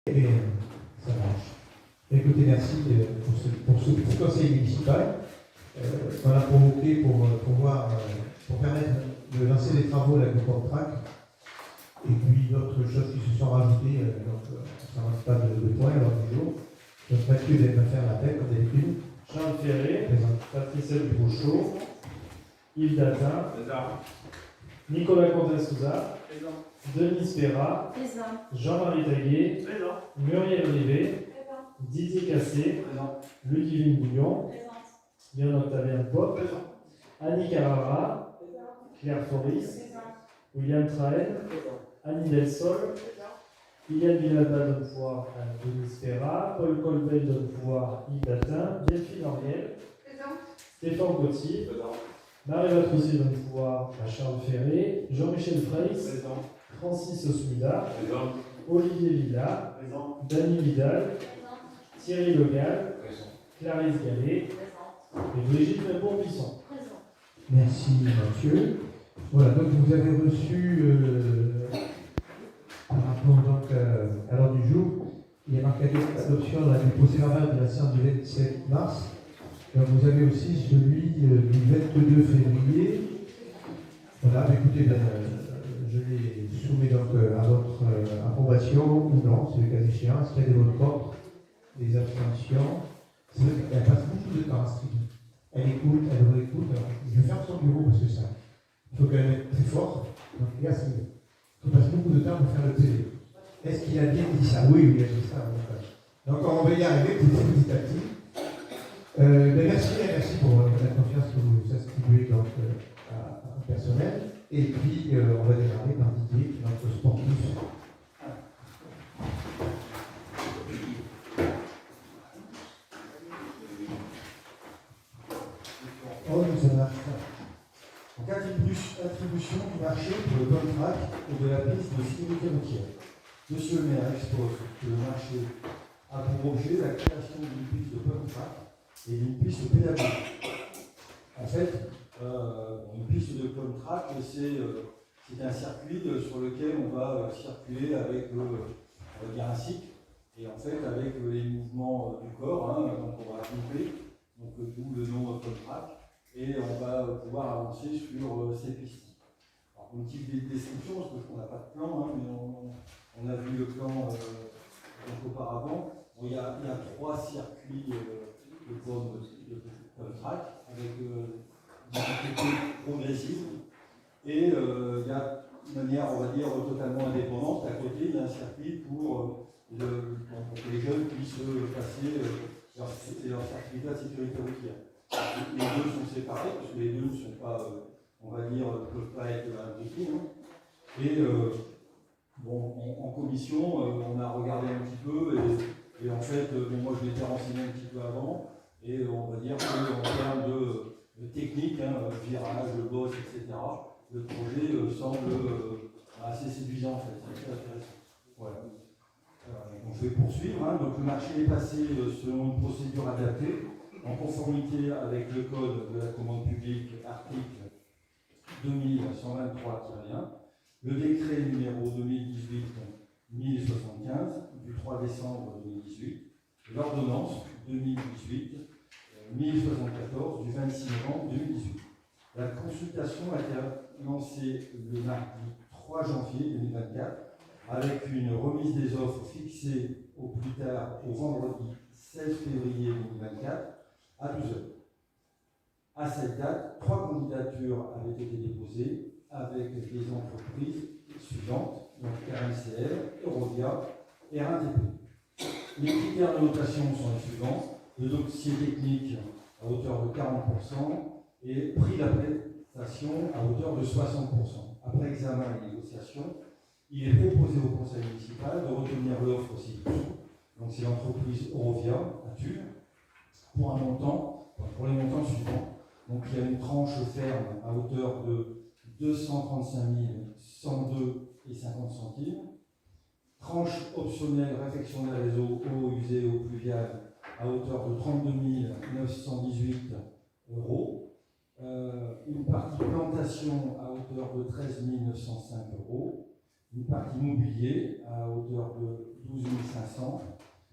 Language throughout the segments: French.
Et ça marche. Écoutez, merci pour ce petit conseil municipal qu'on a provoqué pour permettre de lancer les travaux là, du contrat. Et puis d'autres choses qui se sont rajoutées, donc ça ne reste pas de points à l'ordre du jour. Donc Mathieu va faire l'appel comme d'habitude. Charles Ferré, Patricia Dubouchot, Yves Datin, Nicolas Comte-Souza, Denis Perra, Jean-Marie Taguet, Muriel Rivet, Didier Cassé, Ludivine Bouillon, Yann-Octavien Pop, Annie Carrara, Claire Foris, William Trahen, Annie Delsol, Iliane Villalba donne pouvoir à Denis Perra, Paul Colbel donne pouvoir Yves Datin, Delphine Oriel, Stéphane Gauthier, Marie Patricia donne pouvoir à Charles Ferré, Jean-Michel Freyss, Francis Osmuda, Olivier Villa, Dany Vidal, Thierry Legal, Clarisse Gallet et Brigitte Bourg-Bisson. Merci Mathieu. Voilà, donc vous avez reçu par rapport donc, à l'ordre du jour, il y a marqué l'adoption du procès-verbal de la séance du 27 mars. Donc vous avez aussi celui du 22 février. Voilà, écoutez, je les soumets donc à votre approbation ou non, c'est le cas échéant. Est-ce qu'il y a des votes contre, des abstentions? C'est vrai qu'elle passe beaucoup de temps à ce rythme. Elle écoute, elle réécoute. Alors, je vais faire son bureau parce que ça, il faut quand même être très fort. Donc, il passe beaucoup de temps pour faire le télé. Est-ce qu'il a bien dit ça? Oui, il a dit ça. Donc, on va y arriver petit à petit. Merci pour la confiance que vous attribuez donc, au personnel. Et puis, on va démarrer par Didier, notre sportif. Oh, ça marche. Donc, attribution du marché pour le contrat et de la piste de sécurité routière. Monsieur le maire expose que le marché a pour objet la création d'une piste de contrat et d'une piste pédagogique. En fait, une piste de contrat, c'est un circuit sur lequel on va circuler avec un cycle et en fait avec les mouvements du corps, donc on va couper, donc d'où le nom contrat. Et on va pouvoir avancer sur ces pistes. Alors, une petite description, parce que on n'a pas de plan, mais on a vu le plan auparavant. Bon, il y a 3 circuits de track avec des difficultés progressives. Et il y a une manière, on va dire, totalement indépendante. À côté, il y a un circuit pour que les jeunes puissent passer leur certificat de sécurité routière. Les deux sont séparés parce que les deux ne sont pas, on va dire, ne peuvent pas être imbriqués. Et en commission, on a regardé un petit peu et en fait, moi je m'étais renseigné un petit peu avant et on va dire qu'en termes de technique, virage, boss, etc., le projet semble assez séduisant en fait, c'est très intéressant. Voilà. Donc je vais poursuivre. Donc le marché est passé selon une procédure adaptée, en conformité avec le code de la commande publique, article 2123-1, le décret numéro 2018-1075 du 3 décembre 2018, l'ordonnance 2018-1074 du 26 novembre 2018. La consultation a été lancée le mardi 3 janvier 2024 avec une remise des offres fixée au plus tard au vendredi 16 février 2024 à 12h. À cette date, 3 candidatures avaient été déposées avec les entreprises suivantes, donc RMCL, Eurovia et RATP. Les critères de notation sont les suivants: le dossier technique à hauteur de 40% et prix d'appréciation à hauteur de 60%. Après examen et négociation, il est proposé au conseil municipal de retenir l'offre ci-dessous. Donc c'est l'entreprise Eurovia à Tulle, pour les montants suivants. Donc il y a une tranche ferme à hauteur de 235 102,50 €. Tranche optionnelle réfection des réseaux eau usée et eau pluviale à hauteur de 32 918 €. Une partie plantation à hauteur de 13 905 €. une partie mobilier à hauteur de 12 500,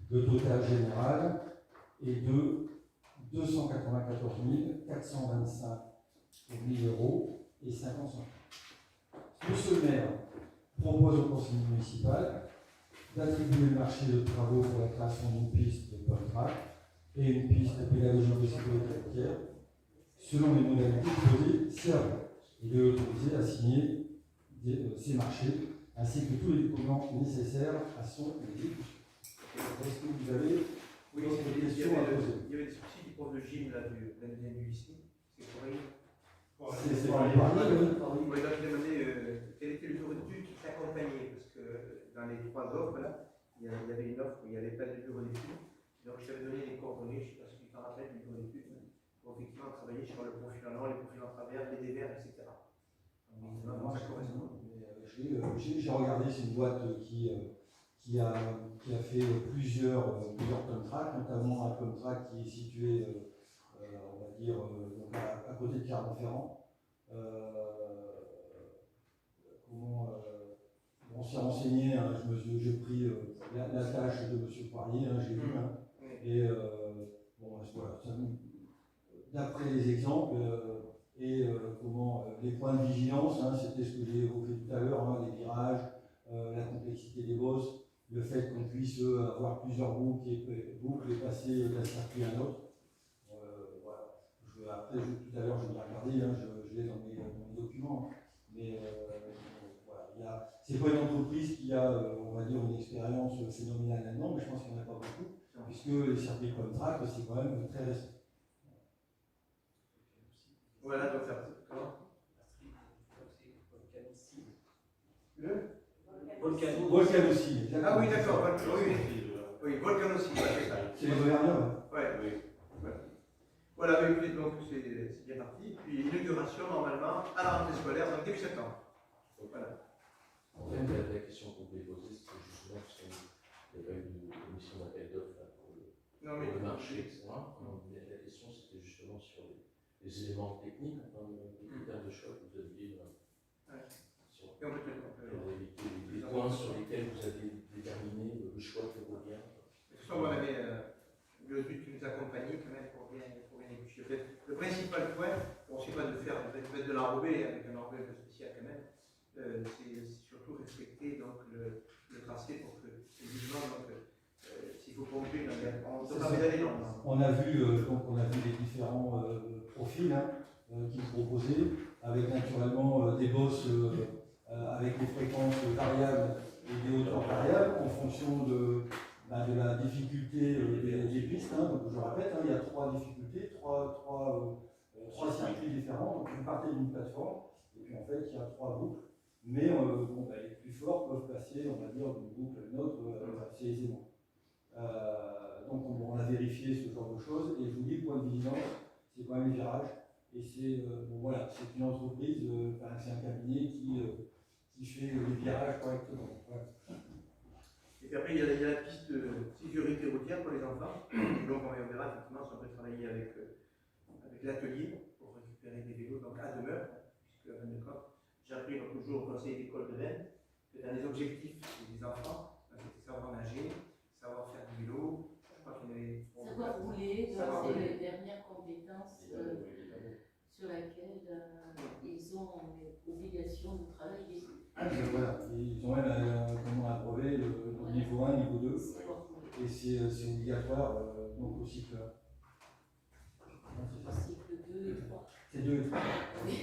de total général, et de 294 425 euros et 50 centimes. Monsieur le maire propose au conseil municipal d'attribuer le marché de travaux pour la création d'une piste de pump-track et une piste de pédagogie de sécurité routière selon les modalités proposées ci-avant. Il est autorisé à signer ces marchés ainsi que tous les documents nécessaires à son exécution. Est-ce que vous avez des questions à poser? Il y avait des soucis du prof de gym là, du lycée. C'est pour lui. C'est pour les parler, oui. Oui, donc il demandait quel était le bureau d'études qui s'accompagnait, parce que dans les 3 offres, là, il y avait une offre où il n'y avait pas de bureau d'études. Donc je t'avais donné les coordonnées, je ne sais pas si tu t'en rappelles, du bureau d'études, pour effectivement travailler sur le profil en long, les profils en travers, les dévers, etc. Donc, ça correspond. J'ai regardé, c'est une boîte qui a fait plusieurs pump-tracks, notamment un pump-track qui est situé, on va dire, donc à côté de Clermont-Ferrand. On s'est renseigné, hein, j'ai pris la tâche de M. Poirier, hein, j'ai vu, hein, et voilà, d'après les exemples et les points de vigilance, hein, c'était ce que j'ai évoqué tout à l'heure, hein, les virages, la complexité des bosses, le fait qu'on puisse avoir plusieurs boucles et passer d'un circuit à un autre. Voilà. Tout à l'heure, je l'ai regardé, hein, je l'ai dans mes documents, mais voilà, c'est pas une entreprise qui a, on va dire, une expérience phénoménale là-dedans, mais je pense qu'il n'y en a pas beaucoup, puisque les circuits comme track, c'est quand même très récent. Voilà, donc ça. Volcan aussi. Ah oui, d'accord. Oui, Volcan aussi, c'est ça. C'est les gouverneurs. Oui. Voilà, écoutez, donc c'est bien parti. Puis inauguration normalement à la rentrée scolaire, donc début septembre. Voilà. En fait, la question qu'on pouvait poser, c'était justement parce qu'il n'y a pas eu de commission d'appel d'offres pour le marché, etc. Mais la question, c'était justement sur les éléments techniques, enfin, les critères de choix que vous aviez sur les points sur lesquels vous avez déterminé le choix ferroviaire. De toute façon, on avait le but qui nous accompagnait quand même pour bien évoluer. Le principal point, c'est pas de faire de l'enrobé avec un enrobé un peu spécial quand même, c'est surtout respecter donc, le tracé pour que évidemment, s'il faut pomper, on doit pas aller loin. On a vu les différents profils qu'ils proposaient, avec naturellement des bosses avec des fréquences variables et des hauteurs variables en fonction de la difficulté des pistes. Hein. Donc je répète, il y a 3 difficultés, 3 circuits différents. Donc vous partez d'une plateforme et puis en fait il y a 3 boucles, mais les plus forts peuvent passer, on va dire, d'une boucle à une autre assez aisément. Donc on a vérifié ce genre de choses et je vous dis, le point de vigilance, c'est quand même les virages. Et c'est une entreprise, c'est un cabinet qui fait les virages correctement. Voilà. Et puis après, il y a la piste de sécurité routière pour les enfants. Donc on verra effectivement si on peut travailler avec l'atelier pour récupérer des vélos donc à demeure, puisque j'ai appris toujours au conseil d'école de Rennes que dans les objectifs des enfants, c'était savoir nager, savoir faire du vélo, je crois qu'il y avait... Savoir rouler, c'est les dernières compétences sur laquelle ils ont l'obligation de travailler. Voilà, ils ont même approuvé le niveau 1, niveau 2, et c'est obligatoire donc au cycle 1. Cycle 2 et 3. C'est 2 et 3. Oui.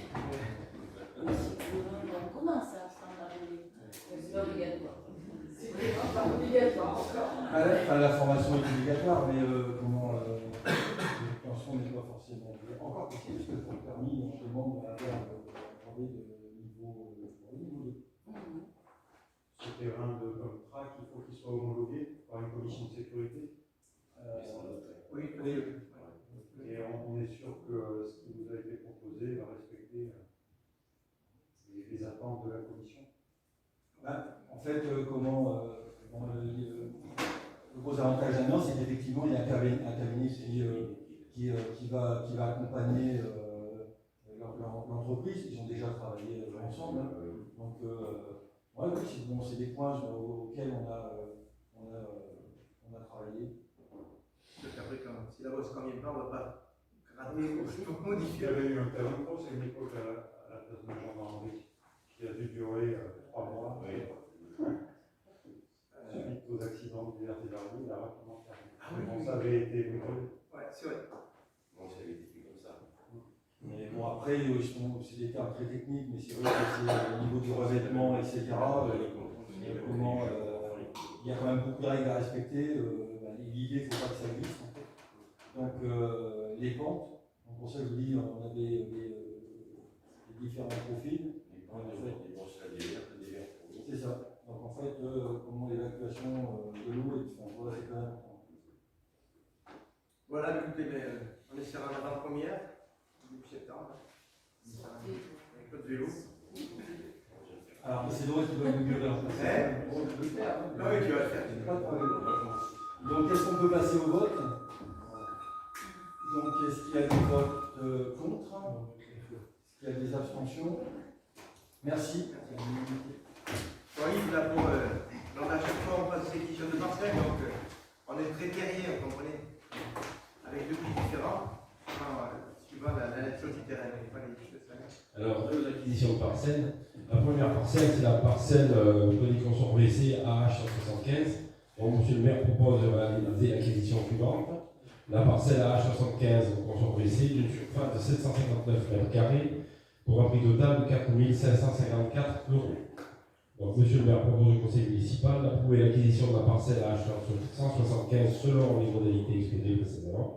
Le cycle 1, on commence à apprendre à rouler. C'est obligatoire. C'est vraiment pas obligatoire encore. La formation est obligatoire, mais l'obtention n'est pas forcément encore possible, parce que pour le permis, on demande à avoir de niveau 2. Ce terrain de track, il faut qu'il soit homologué par une commission de sécurité. Oui. Et on est sûr que ce qui nous a été proposé va respecter les attentes de la commission. En fait, le gros avantage d'Amiens, c'est qu'effectivement, il y a un cabinet qui va accompagner l'entreprise. Ils ont déjà travaillé ensemble. Donc, Ouais, oui, c'est des points auxquels on a travaillé. Après, si la voix ne convient pas, on ne va pas gratter ou Il modifier. y avait eu un terrain pro, c'est une époque à la place de la gendarmerie qui a dû durer 3 mois. Suite aux accidents divers et variés, il a rapidement fermé. Bon, ça avait été bricolé. Ouais, c'est vrai. Bon, ça avait été fait comme ça. Mais bon, après, c'est des termes très techniques, mais c'est vrai que c'est au niveau du revêtement, etc. Il y a quand même beaucoup de règles à respecter. L'idée, il ne faut pas que ça glisse. En fait. Donc, les pentes, donc pour ça, je vous dis, on avait les différents profils. Les brossades, des verres. C'est ça. Donc, en fait, comment l'évacuation de l'eau est faite, voilà, c'est quand même important. Voilà, écoutez, on est sur un avant-première, début septembre, avec votre vélo. Alors, c'est drôle qu'il doit nous gueuler en place. Non, mais tu vas le faire. Pas de problème. Donc, est-ce qu'on peut passer au vote? Donc, est-ce qu'il y a des votes contre? Est-ce qu'il y a des abstentions? Merci. Oui, là, pour, lors à chaque fois, on passe des éditions de parcelles, donc on est très terrier, vous comprenez, avec deux prix différents, suivant la nature du terrain, et pas les fiches de salaire. Alors, deux acquisitions de parcelles. La première parcelle, c'est la parcelle chronique consort WC AH175. Donc, monsieur le maire propose de réaliser l'acquisition suivante. La parcelle AH75 au consort WC d'une surface de 759 mètres carrés pour un prix total de 4 554 €. Donc, monsieur le maire propose au conseil municipal d'approuver l'acquisition de la parcelle AH175 selon les modalités exposées précédemment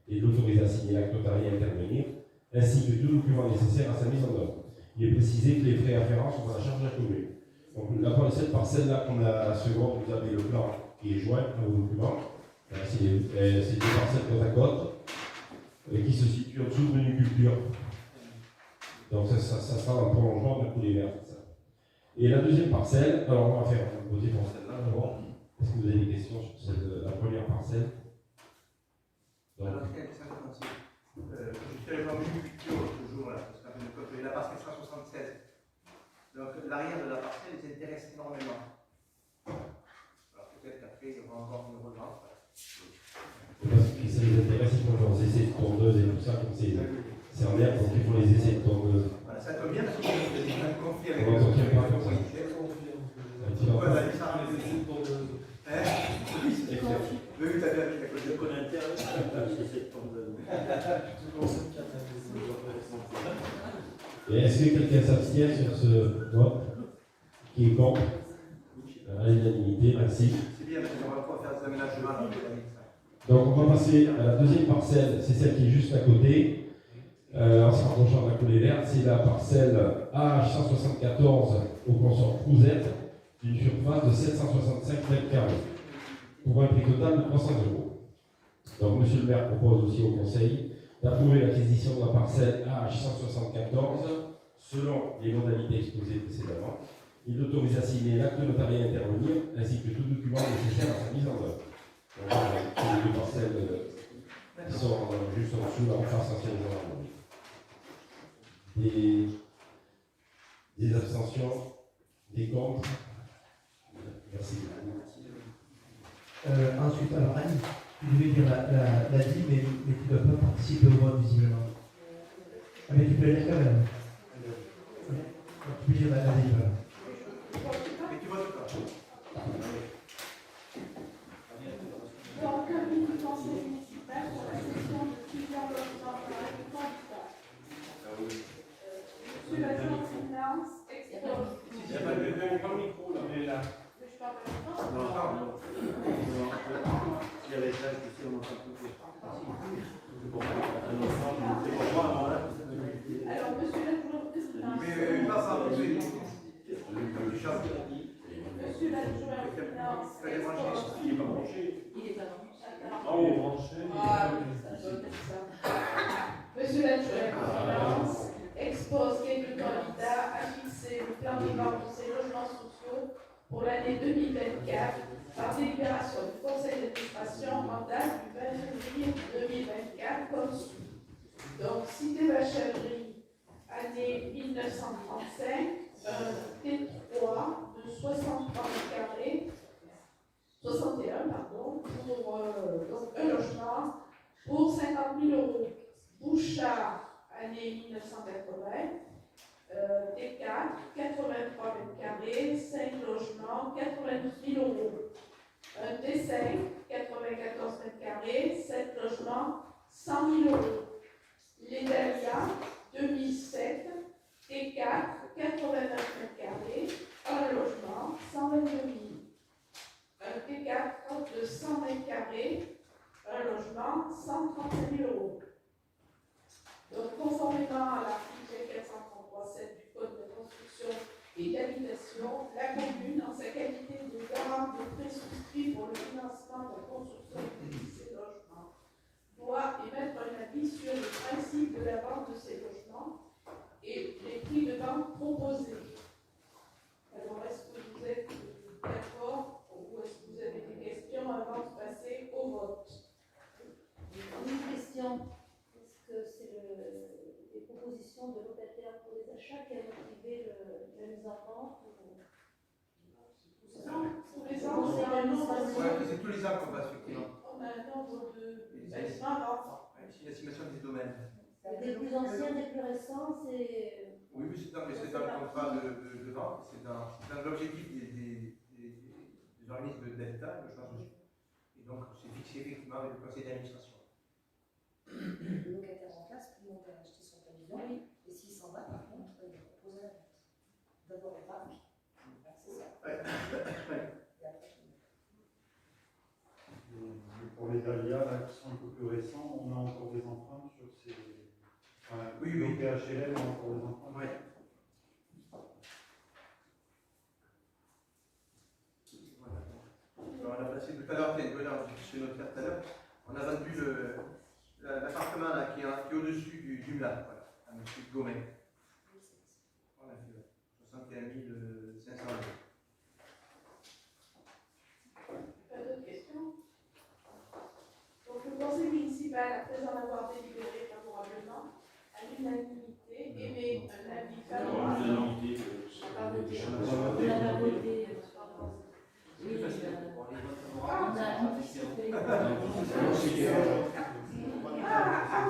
et de l'autoriser à signer l'acte notarié à intervenir, ainsi que tous documents nécessaires à sa mise en œuvre. Il est précisé que les frais afférents sont à la charge de la commune. Donc, là, pour cette parcelle-là qu'on a à la seconde, vous avez le plan qui est joint au document. C'est des parcelles côte à côte qui se situent en dessous de menu-culture. Donc, ça sera dans le prolongement de tous les verts. Et la deuxième parcelle, alors on va faire voter pour celle-là d'abord. Est-ce que vous avez des questions sur la première parcelle? Alors, juste avec la culture, toujours, là, parce qu'on a la parcelle 176. Donc, l'arrière de la parcelle les intéresse énormément. Alors, peut-être qu'après, il y aura encore une relance. Parce que ça les intéresse, ils font leurs essais de tondeuse et tout ça, comme c'est en herbe, donc ils font les essais de tondeuse. Voilà, ça tombe bien parce que vous avez un conflit avec On va sortir pas comme ça. Oui, tu as bien vu la cause de Et est-ce que quelqu'un s'abstient sur ce vote? Qui est contre? À l'unanimité, merci. C'est bien parce qu'on va pouvoir faire des aménagements. Donc on va passer à la deuxième parcelle, c'est celle qui est juste à côté, en se rapprochant de la coulée verte, c'est la parcelle AH174 au consort Crouzette, d'une surface de 765 mètres carrés, pour un prix total de 300 €. Donc monsieur le maire propose aussi au conseil d'approuver l'acquisition de la parcelle AH174 selon les modalités exposées précédemment. Il autorise à signer l'acte notarié à intervenir ainsi que tout document nécessaire à sa mise en œuvre. Donc, les deux parcelles qui sont juste en dessous, là, en face ancienne gendarmerie. Des abstentions, des contre. Merci. Ensuite, alors Annie, tu devais dire la dit, mais tu ne dois pas participer au vote visiblement. Ah, mais tu peux la dire quand même. Tu peux dire la dit, voilà. Mais tu votes pas. Donc, avis du conseil municipal sur la cession de plusieurs logements par les candidats. Monsieur l'adjoint des finances, expose. Il n'y a pas de micro là, mais là. Mais je parle pas de Non, non. Il y a les tâches ici, on entend tout. Alors, monsieur l'adjoint des finances. Mais pas ça, Monsieur l'adjoint des finances. Il est pas branché. Il est pas branché. Non, il est branché. Ah, oui, ça doit être ça. Monsieur l'adjoint des finances expose quelques candidats à fixer le plan de vente de ces logements sociaux pour l'année 2024 par délibération du conseil d'administration en date du 20 février 2024 comme suit. Donc, Cité Vacherie, année 1935, un T3 de 61 pardon, pour donc un logement pour 50 000 euros. Bouchard, année 1980, T4, 83 mètres carrés, 5 logements, 92 000 euros. Un T5, 94 mètres carrés, 7 logements, 100 000 euros. Les Dahlias, 2007, T4, 89 mètres carrés, un logement, 122 000. Un T4 de 100 mètres carrés, un logement, 135 000 euros. Donc, conformément à l'article 433.7 du Code de construction et d'habitation, la commune, en sa qualité de garant de prêts souscrits pour le financement de la construction de ces logements, doit émettre un avis sur le principe de la vente de ces logements et les prix de vente proposés. Alors, est-ce que vous êtes d'accord ou est-ce que vous avez des questions avant de passer au vote? Une question. Est-ce que c'est les propositions de locataires pour les achats qui a motivé la mise en vente Non, tous les ans, on a un nombre c'est tous les ans qu'on passe, effectivement. on a un nombre de bâtiments à vendre. C'est une estimation des domaines. des plus anciens, des plus récents, c'est... Oui, mais c'est dans le contrat de vente, c'est dans l'objectif des organismes d'habitat, je pense aussi. Et donc, c'est fixé effectivement avec le conseil d'administration. Le locataire en place peut monter à acheter son pavillon, et s'il s'en va, par contre, il va proposer la vente. D'abord au parc, c'est ça. Et après, pour les Dahlias, là, qui sont un peu plus récents, on a encore des emprunts sur ces. Enfin, oui. Le PHLM a encore des emprunts. Oui. Voilà. On a passé tout à l'heure, chez notre frère tout à l'heure, on a vendu l'appartement là, qui est au-dessus du MLA, voilà, à M. Gomet. On a fait 61 500 euros. Pas d'autres questions? Donc, le conseil municipal, après en avoir délibéré favorablement, à l'unanimité, émet un avis favorable. Ah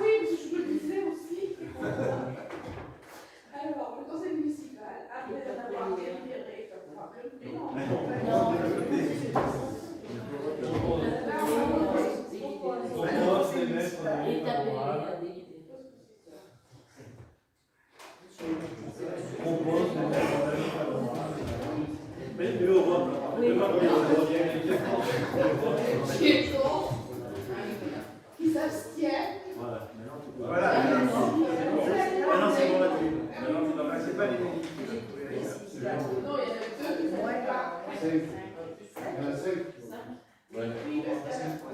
oui, je me disais aussi. Alors, le conseil municipal, après en avoir délibéré favorablement, qui s'abstient. Voilà. Maintenant, c'est bon là-dessus. Maintenant, c'est pas les Non, il y en a deux qui ne sont pas. Il y en a 5. Oui, parce qu'à la fois,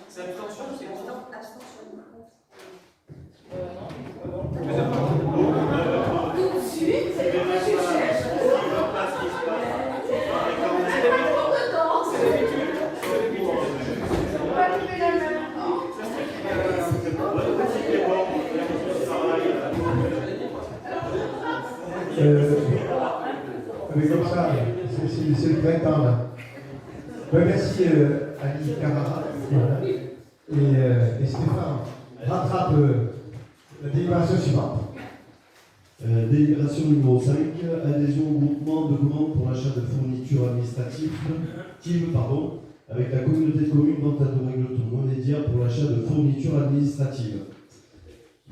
c'est abstention, c'est constant. tout de suite, c'est comme tu cherches. On va lever la main maintenant. Mais comme ça, c'est le printemps là. Ben, merci Ali Carrara et Stéphane. Rattrape la délibération suivante. Délibération numéro 5, adhésion au groupement de commandes pour l'achat de fournitures administratives, avec la communauté de communes Ventadour-Égletons-Monédière pour l'achat de fournitures administratives.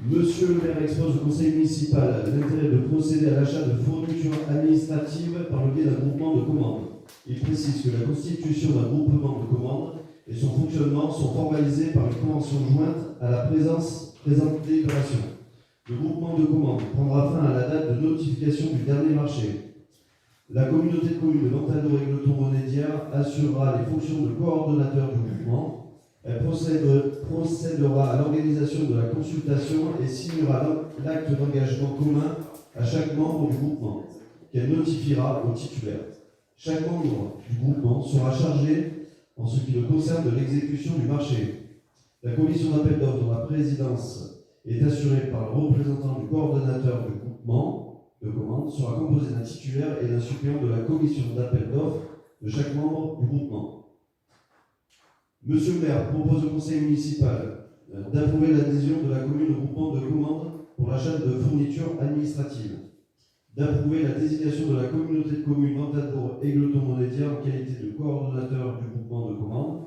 Monsieur le maire expose au conseil municipal l'intérêt de procéder à l'achat de fournitures administratives par le biais d'un groupement de commandes. Il précise que la constitution d'un groupement de commandes et son fonctionnement sont formalisés par une convention jointe à la présente délibération. Le groupement de commandes prendra fin à la date de notification du dernier marché. La communauté de communes de Ventadour-Égletons-Monédière assurera les fonctions de coordonnateur du groupement. Elle procédera à l'organisation de la consultation et signera l'acte d'engagement commun à chaque membre du groupement, qu'elle notifiera au titulaire. Chaque membre du groupement sera chargé en ce qui le concerne de l'exécution du marché. La commission d'appel d'offres dont la présidence est assurée par le représentant du coordonnateur du groupement de commande sera composée d'un titulaire et d'un suppléant de la commission d'appel d'offres de chaque membre du groupement. Monsieur le maire propose au conseil municipal d'approuver l'adhésion de la commune au groupement de commande pour l'achat de fournitures administratives, d'approuver la désignation de la communauté de communes Ventadour Égletons-Monédière en qualité de coordonnateur du groupement de commande,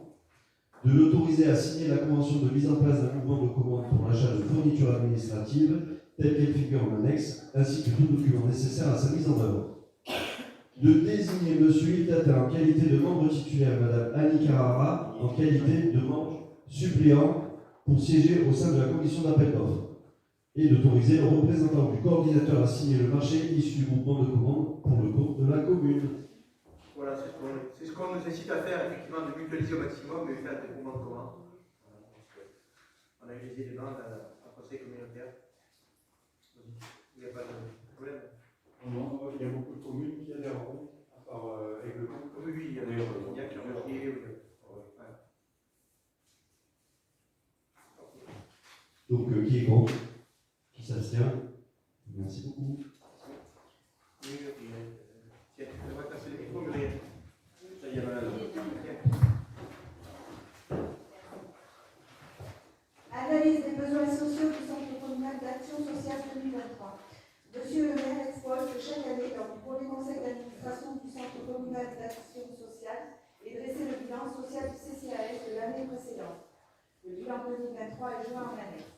de l'autoriser à signer la convention de mise en place d'un groupement de commande pour l'achat de fournitures administratives telle qu'elle figure en annexe, ainsi que tout document nécessaire à sa mise en œuvre, de désigner M. Ildata en qualité de membre titulaire, Mme Annie Carrara en qualité de membre suppléant pour siéger au sein de la commission d'appel d'offres, et d'autoriser le représentant du coordinateur à signer le marché issu du groupement de commande pour le compte de la commune. Voilà, c'est ce qu'on nous incite à faire, effectivement, de mutualiser au maximum et faire des groupements de commande. On a eu des éléments dans conseil communautaire. Il n'y a pas de problème. Non, il y a beaucoup de communes qui adhèrent, à part Égletons. Oui, il y a Clermont-Ferrand. Donc, qui est contre? Qui s'abstient? Merci beaucoup. Analyse des besoins sociaux du Centre communal d'action sociale 2023. Monsieur le maire expose que chaque année, lors du premier conseil d'administration du Centre communal d'action sociale, est dressé le bilan social du CCAS de l'année précédente. Le bilan 2023 est joint en annexe.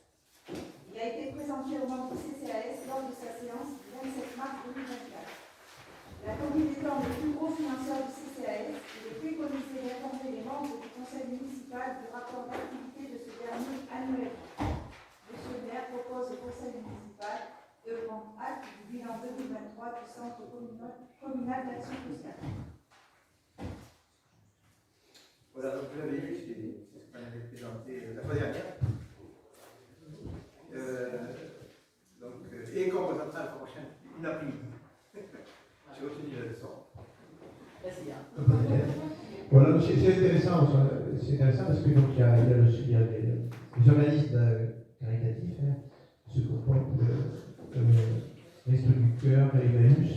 Il a été présenté aux membres du CCAS lors de sa séance du 27 mars 2024. La commune étant le plus gros financeur du CCAS, il est préconisé d'informer les membres du conseil municipal du rapport d'activité de ce dernier annuel. Monsieur le maire propose au conseil municipal de prendre acte du bilan 2023 du Centre communal d'action sociale. Voilà, donc vous l'avez vu, c'est ce qu'on avait présenté la fois dernière. Et qu'on présentera la fois prochaine, une après-midi. J'ai retenu la leçon. Voilà, c'est intéressant parce que donc, il y a les journalistes caritatifs, ceux qui comportent l'Est du Cœur, Emmaüs,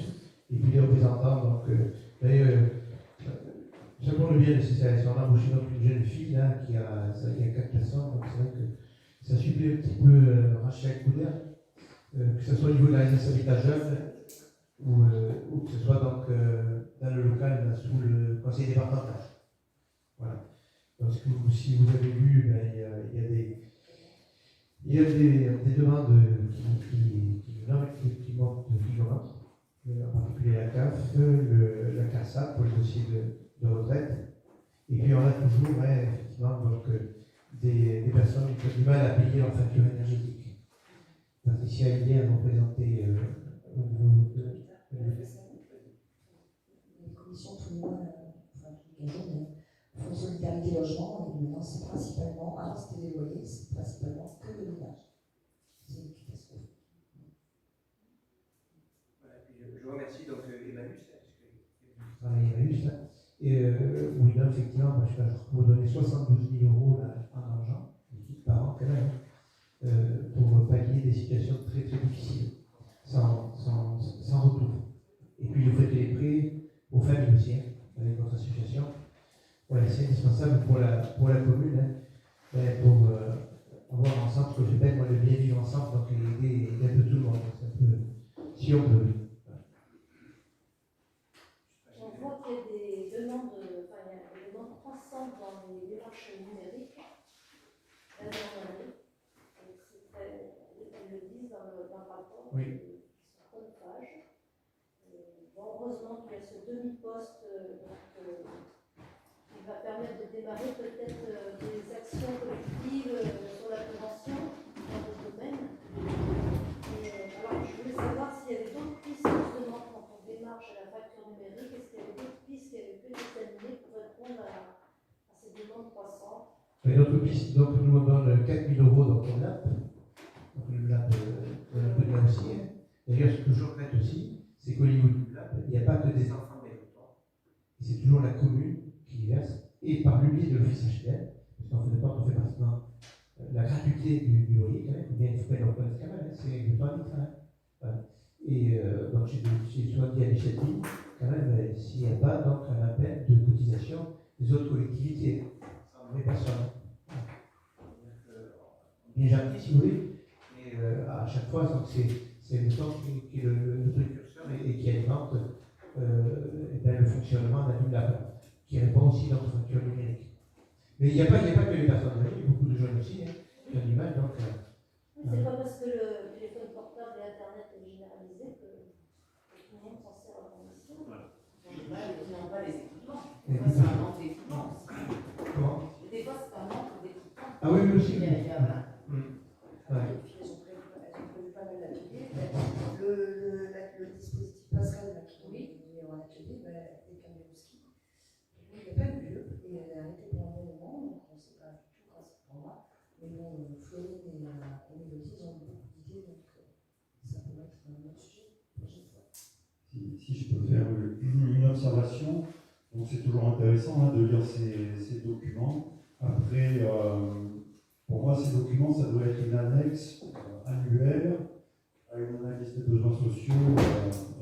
et puis les représentants. Donc, ça tourne bien le CCAS. On a embauché donc une jeune fille là, qui a 4 personnes, donc c'est vrai que ça supplée un petit peu Rachel Couder, que ce soit au niveau de la résidence habitat jeune ou que ce soit donc dans le local sous le conseil départemental. Voilà. Donc si vous avez vu, il y a des demandes qui montent figurantes, en particulier la CAF, la CARSA pour le dossier de retraite. Et puis on a toujours effectivement donc, des personnes qui ont du mal à payer leur facture énergétique. Patricia hier ont présenté au niveau de les commissions tout le monde, tous les jours, Fonds Solidarité Logement, et maintenant c'est principalement, avant c'était des loyers, c'est principalement que le ménage. C'est une catastrophe. Voilà, puis je remercie donc Emmaüs. Emmaüs, oui, là, effectivement, je vais vous donner 72 000 € là, en argent, liquide par an quand même, pour pallier des situations très très difficiles, sans retour. Et puis vous faites les prêts aux familles aussi, avec votre association. Voilà, c'est indispensable pour la commune, pour avoir ensemble, ce que je fais, le bien vivre ensemble, donc aider un peu tout le monde, si on peut. On voit qu'il y a des demandes, il y a des demandes croissantes dans les démarches numériques la dernière année. Elles le disent dans le rapport, oui. Qui sont chronophages. Heureusement qu'il y a ce demi-poste qui va permettre de démarrer peut-être des actions collectives sur la prévention dans ce domaine. Alors, je voulais savoir s'il y avait d'autres pistes justement quand on démarche à la facture numérique, est-ce qu'il y avait d'autres pistes qui avaient pu être examinées pour répondre à ces demandes croissantes? Notre piste, donc, nous on donne 4 000 € dans le LAP. Donc le LAP de la aussi. D'ailleurs, ce que je regrette aussi, c'est qu'au niveau du LAP, il n'y a pas que des enfants des territoires. C'est toujours la commune qui verse et par le biais de l'office HLM, parce qu'en fin de compte, on fait partie de la gratuité du loyer, quand même, ou bien il faut pas le reconnaître quand même, c'est le temps quand même. Voilà. Et donc j'ai souvent dit à Michel Dean, quand même, s'il n'y a pas donc un appel de cotisation des autres collectivités, les personnes. Bien gentil si vous voulez, mais à chaque fois, c'est le temps qui est le précurseur et qui alimente le fonctionnement d'un immeuble, qui répond aussi dans notre facture numérique. Mais il n'y a pas que les personnes âgées, il y a beaucoup de jeunes aussi, hein, qui ont du mal. Donc, c'est pas parce que le téléphone portable et Internet est généralisé que tout le monde s'en sert à bon escient. Ils n'ont pas les équipements. Des fois, c'est un manque d'équipements aussi. Comment? Des fois, c'est un manque d'équipements. Ah oui, mais aussi. Et puis elles ont prévu pas mal d'ateliers. Le dispositif passerelle là, qui est en atelier, est plein de ski. Il n'y a pas eu lieu et elle a arrêté pour un bon moment, donc on ne sait pas du tout quand c'est pour moi. Mais bon, Florine et Mélodie, ils ont beaucoup d'idées, donc ça pourrait être un autre sujet la prochaine fois. Si je peux faire une observation, donc c'est toujours intéressant de lire ces documents. Après, pour moi, ces documents, ça doit être une annexe annuelle à une analyse des besoins sociaux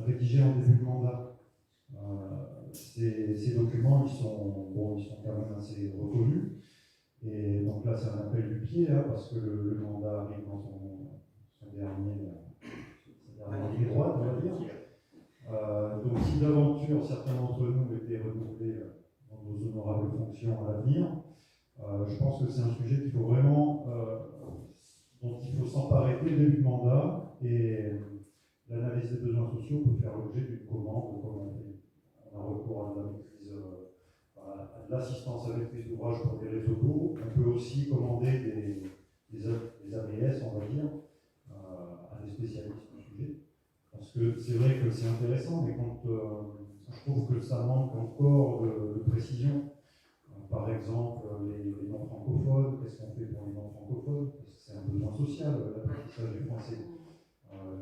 rédigée en début de mandat. Ces documents, ils sont quand même assez reconnus. Et donc là, c'est un appel du pied, parce que le mandat arrive dans son dernier ligne droite, on va dire. Donc si d'aventure certains d'entre nous étaient renouvelés dans nos honorables fonctions à l'avenir, je pense que c'est un sujet qu'il faut vraiment, dont il faut s'emparer dès le début de mandat, et l'analyse des besoins sociaux peut faire l'objet d'une commande, comme on a recours à de la maîtrise, à de l'assistance à maîtrise d'ouvrage pour des réseaux d'eau. On peut aussi commander des ABS, on va dire, à des spécialistes du sujet. Parce que c'est vrai que c'est intéressant, mais quand je trouve que ça manque encore de précision. Par exemple, les non-francophones, qu'est-ce qu'on fait pour les non-francophones? Parce que c'est un besoin social, l'apprentissage du français.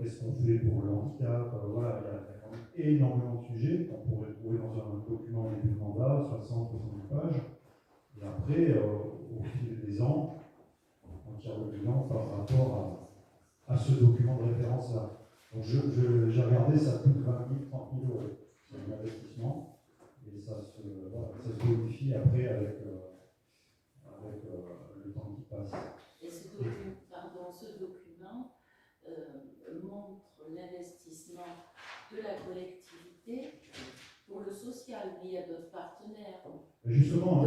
Qu'est-ce qu'on fait pour le handicap? Voilà, il y a quand même énormément de sujets qu'on pourrait trouver dans un document au début de mandat, 60-70 pages. Et après, au fil des ans, on tire le bilan par rapport à ce document de référence-là. Donc j'ai regardé, ça coûte 20 000, 30 000 euros. C'est un investissement. Et ça se modifie après avec le temps qui passe. Et ce document montre l'investissement de la collectivité pour le social, mais il y a d'autres partenaires. Justement,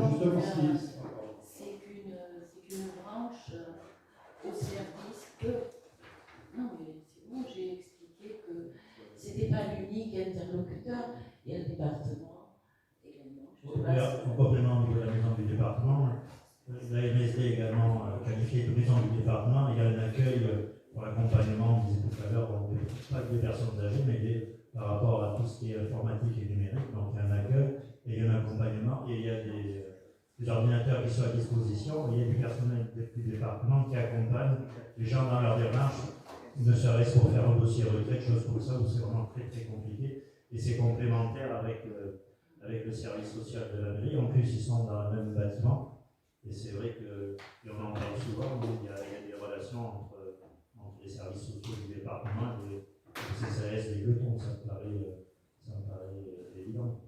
c'est qu'une branche au service que... Non, mais c'est bon, j'ai expliqué que c'était pas l'unique interlocuteur, il y a le département. En complément au niveau de la maison du département, la MSD est également qualifiée de maison du département. Il y a un accueil pour l'accompagnement, on disait tout à l'heure, pas que des personnes âgées, mais par rapport à tout ce qui est informatique et numérique. Donc il y a un accueil et il y a un accompagnement et il y a des ordinateurs qui sont à disposition. Et il y a du personnel du département qui accompagne les gens dans leur démarche, ne serait-ce pour faire un dossier retraite, chose comme ça, où c'est vraiment très très compliqué. Et c'est complémentaire avec le service social de la mairie. En plus, ils sont dans le même bâtiment. Et c'est vrai qu'on en parle souvent, mais il y a des relations entre les services sociaux du département et les CCAS des Letons. Ça me paraît évident.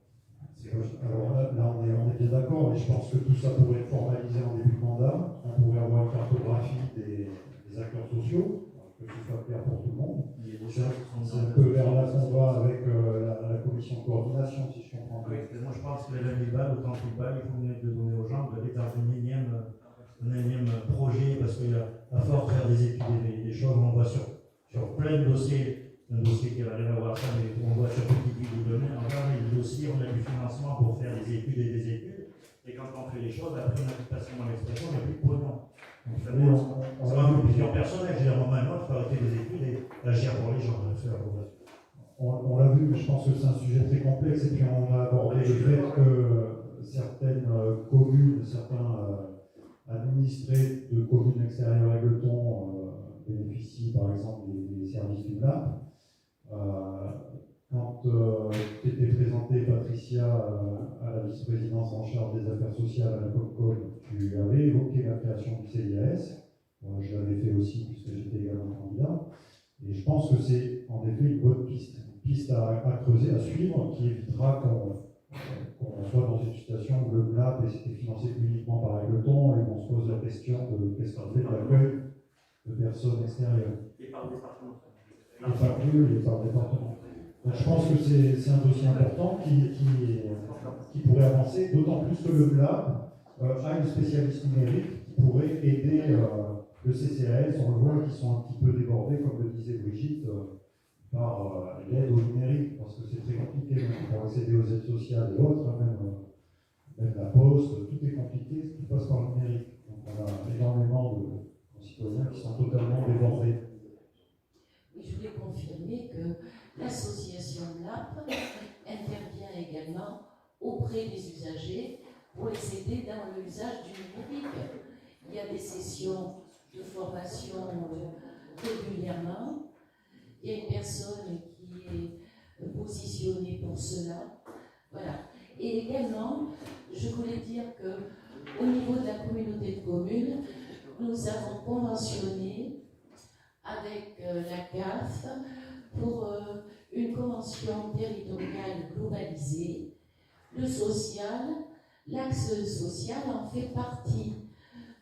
Alors là, on est bien d'accord, mais je pense que tout ça pourrait être formalisé en début de mandat. On pourrait avoir une cartographie des acteurs sociaux, que ce soit clair pour tout le monde. C'est un peu vers là qu'on va avec la commission de coordination, si je comprends bien. Moi, je pense que les lundi bal, autant qu'il bal, il faut mieux de donner aux gens, d'aller dans un énième projet, parce qu'à force de faire des études et des choses, on voit sur plein de dossiers, un dossier qui n'a rien à voir avec ça, mais on voit sur Petit Guide ou demain, on regarde les dossiers, on a du financement pour faire des études et des études, et quand on fait les choses, après on a plus facilement l'expression, on n'a plus de pognon. Donc ça va une vision personnelle, je veux dire, maintenant, il faut arrêter les études et agir pour les gens. On l'a vu, mais je pense que c'est un sujet très complexe, et puis on a abordé le fait que certaines communes, certains administrés de communes extérieures à Gueuleton bénéficient par exemple des services du MLAP. quand tu étais présentée, Patricia, à la vice-présidence en charge des affaires sociales à la Comcom, tu avais évoqué la création du CIAS. Moi, je l'avais fait aussi puisque j'étais également candidat. Et je pense que c'est en effet une bonne piste. Une piste à creuser, à suivre, qui évitera qu'on soit dans une situation où le MLAP est financé uniquement par Règleton et qu'on se pose la question de qu'est-ce qu'on fait de l'accueil de personnes extérieures. Et par le département. Et par lieu et par département. Donc je pense que c'est un dossier important qui pourrait avancer, d'autant plus que le MLAP a une spécialiste numérique qui pourrait aider le CCAS. On le voit qu'ils sont un petit peu débordés, comme le disait Brigitte, par l'aide au numérique, parce que c'est très compliqué même pour accéder aux aides sociales et autres, hein, même la poste, tout est compliqué, tout passe par le numérique. Donc on a énormément de concitoyens qui sont totalement débordés. Oui, je voulais confirmer que l'association MLAP intervient également auprès des usagers pour les aider dans l'usage du numérique. Il y a des sessions de formation régulièrement. Il y a une personne qui est positionnée pour cela. Voilà. Et également, je voulais dire qu'au niveau de la communauté de communes, nous avons conventionné avec la CAF pour une convention territoriale globalisée. Le social, l'axe social en fait partie.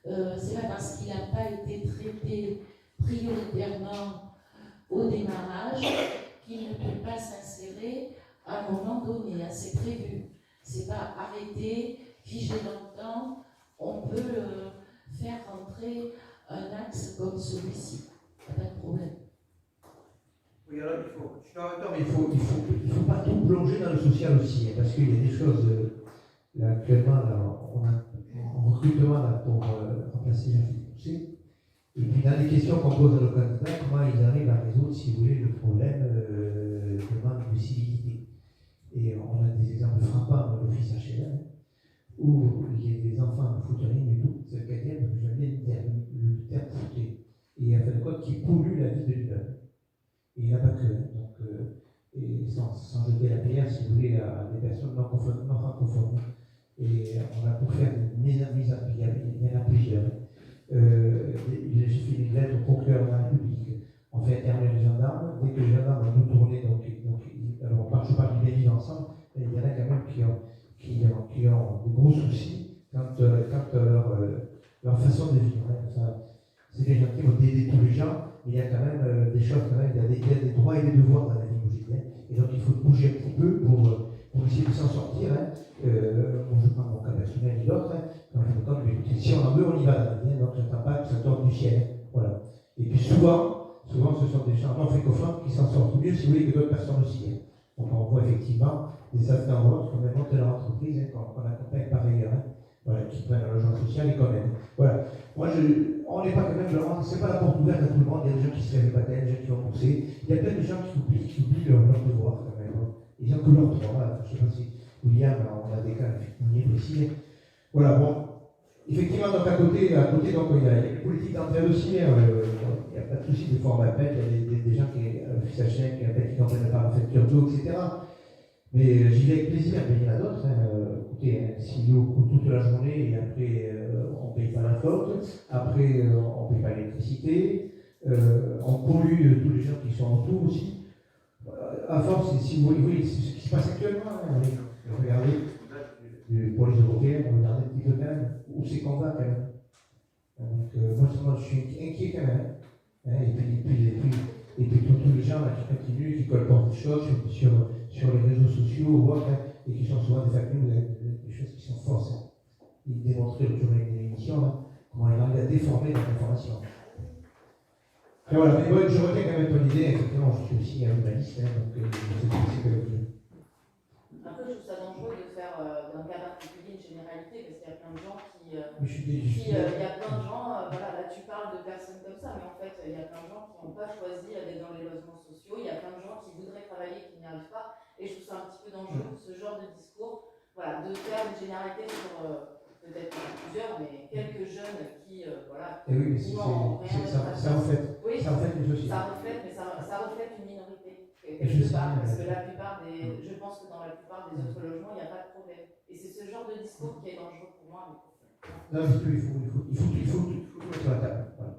C'est pas parce qu'il n'a pas été traité prioritairement au démarrage qu'il ne peut pas s'insérer à un moment donné. C'est prévu. C'est pas arrêté, figé dans le temps. On peut faire rentrer un axe comme celui-ci. Pas de problème. Oui, alors il faut pas tout plonger dans le social aussi, hein, parce qu'il y a des choses, là, actuellement, là, on a un recrutement là, pour remplacer Jean-Philippe Pousset. Et puis dans les questions qu'on pose à nos candidats, comment ils arrivent à résoudre, si vous voulez, le problème de manque de civilité. Et on a des exemples frappants dans l'office HLM, où les enfants ne foutent rien du tout, c'est le cas de dire, parce que j'aime bien le terme fouter. Et en fin de compte, qui pollue la vie de l'immeuble. Et il n'y en a pas que. Donc, et sans jeter la pierre, si vous voulez, à des personnes non francophones. Et on a pour faire des mises en place, il y en a plusieurs. J'ai fait une lettre au procureur de la République. On fait intervenir les gendarmes. Dès que les gendarmes ont tout tourné, alors je parle du bien vivre ensemble, il y en a quand même qui ont de gros soucis quand leur façon de vivre. Hein, c'est des gens qui vont aider tous les gens, mais il y a quand même des choses, quand même, il y a des droits et des devoirs dans la vie quotidienne. Et donc il faut bouger un petit peu pour essayer de s'en sortir. Hein. Je prends mon cas personnel et d'autres. Hein. Si on en veut, on y va dans la vie. Hein. Donc j'attends pas que ça tombe du ciel. Hein. Voilà. Et puis souvent, ce sont des gens non francophones qui s'en sortent mieux, si vous voulez, que d'autres personnes aussi. Hein. Donc on voit effectivement des acteurs autres, comme même de leur entreprise, hein, qu'on accompagne par ailleurs. Hein. Voilà, qui prennent un logement social et quand même. Voilà. Moi, on n'est pas quand même, c'est pas la porte ouverte à tout le monde, il y a des gens qui se réveillent pas des gens qui vont bourser. Il y a plein de gens qui oublient leur devoir quand même. Ils ont que leur droit. Je ne sais pas si William, on a des cas effectivement précis. Voilà, bon. Effectivement, donc à côté donc, il y a les politiques d'entraide aussi. Il n'y a pas de souci de forme appel, il y a des gens qui s'achètent, qui comprennent pas la facture d'eau, etc. Mais j'y vais avec plaisir, mais il y en a d'autres. Écoutez, si l'eau coûte toute la journée et après on ne paye pas la flotte, après on ne paye pas l'électricité, on pollue tous les gens qui sont autour aussi. À force, si vous voyez ce qui se passe actuellement, hein, regardez, pour les Européens, regardez un petit peu quand même où c'est qu'on va quand même. Donc, moi je suis inquiet quand même. Hein, et puis tous les gens là, qui continuent, qui colportent des choses sur les réseaux sociaux ou autres, hein, et qui sont souvent des factures, des choses qui sont fausses. Hein. Il démontrait le jour de l'émission hein, comment il arrive à déformer l'information. Et voilà, mais bon, je retiens quand même ton idée, effectivement, je suis aussi un humaniste, hein, donc c'est que Après, je trouve ça dangereux de faire d'un cas particulier une généralité, parce qu'il y a plein de gens qui. Il y a plein de gens, voilà, là tu parles de personnes comme ça, mais en fait, il y a plein de gens qui n'ont pas choisi d'être dans les logements sociaux, il y a plein de gens qui voudraient travailler et qui n'y arrivent pas, et je trouve ça un petit peu dangereux, ce genre de discours, voilà, de faire une généralité sur peut-être plusieurs, mais quelques jeunes qui, voilà, et oui, mais ça reflète, oui, ça reflète une société. Ça reflète une minorité. fait quelque part, parce que je pense que dans la plupart des autres logements, il n'y a pas de problème. Et c'est ce genre de discours qui est dangereux pour moi. Non, il faut tout mettre sur la table. Voilà.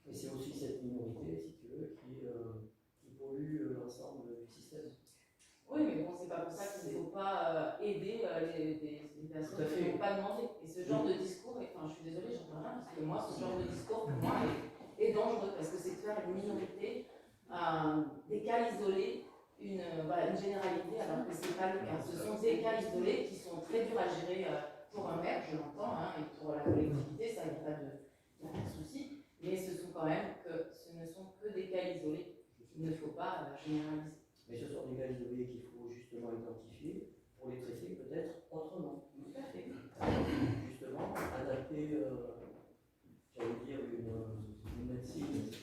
Et c'est aussi cette minorité, si tu veux, qui pollue l'ensemble du système. Oui, mais bon, c'est pas pour ça qu'il ne faut pas aider les personnes qui ne vont pas demander. Et ce genre de discours, enfin, je suis désolée, j'en parle rien, parce que moi, ce genre de discours, pour moi, est dangereux, parce que c'est de faire une minorité, des cas isolés, une généralité, alors que ce n'est pas le cas. Ce sont des cas isolés qui sont très durs à gérer pour un maire, je l'entends, et pour la collectivité, ça, il n'y a pas de souci, mais ce ne sont que des cas isolés. Il ne faut pas généraliser. Mais ce sont des cas isolés qu'il faut justement identifier pour les traiter peut-être autrement. Tout à fait. Justement, adapter, j'allais dire, une médecine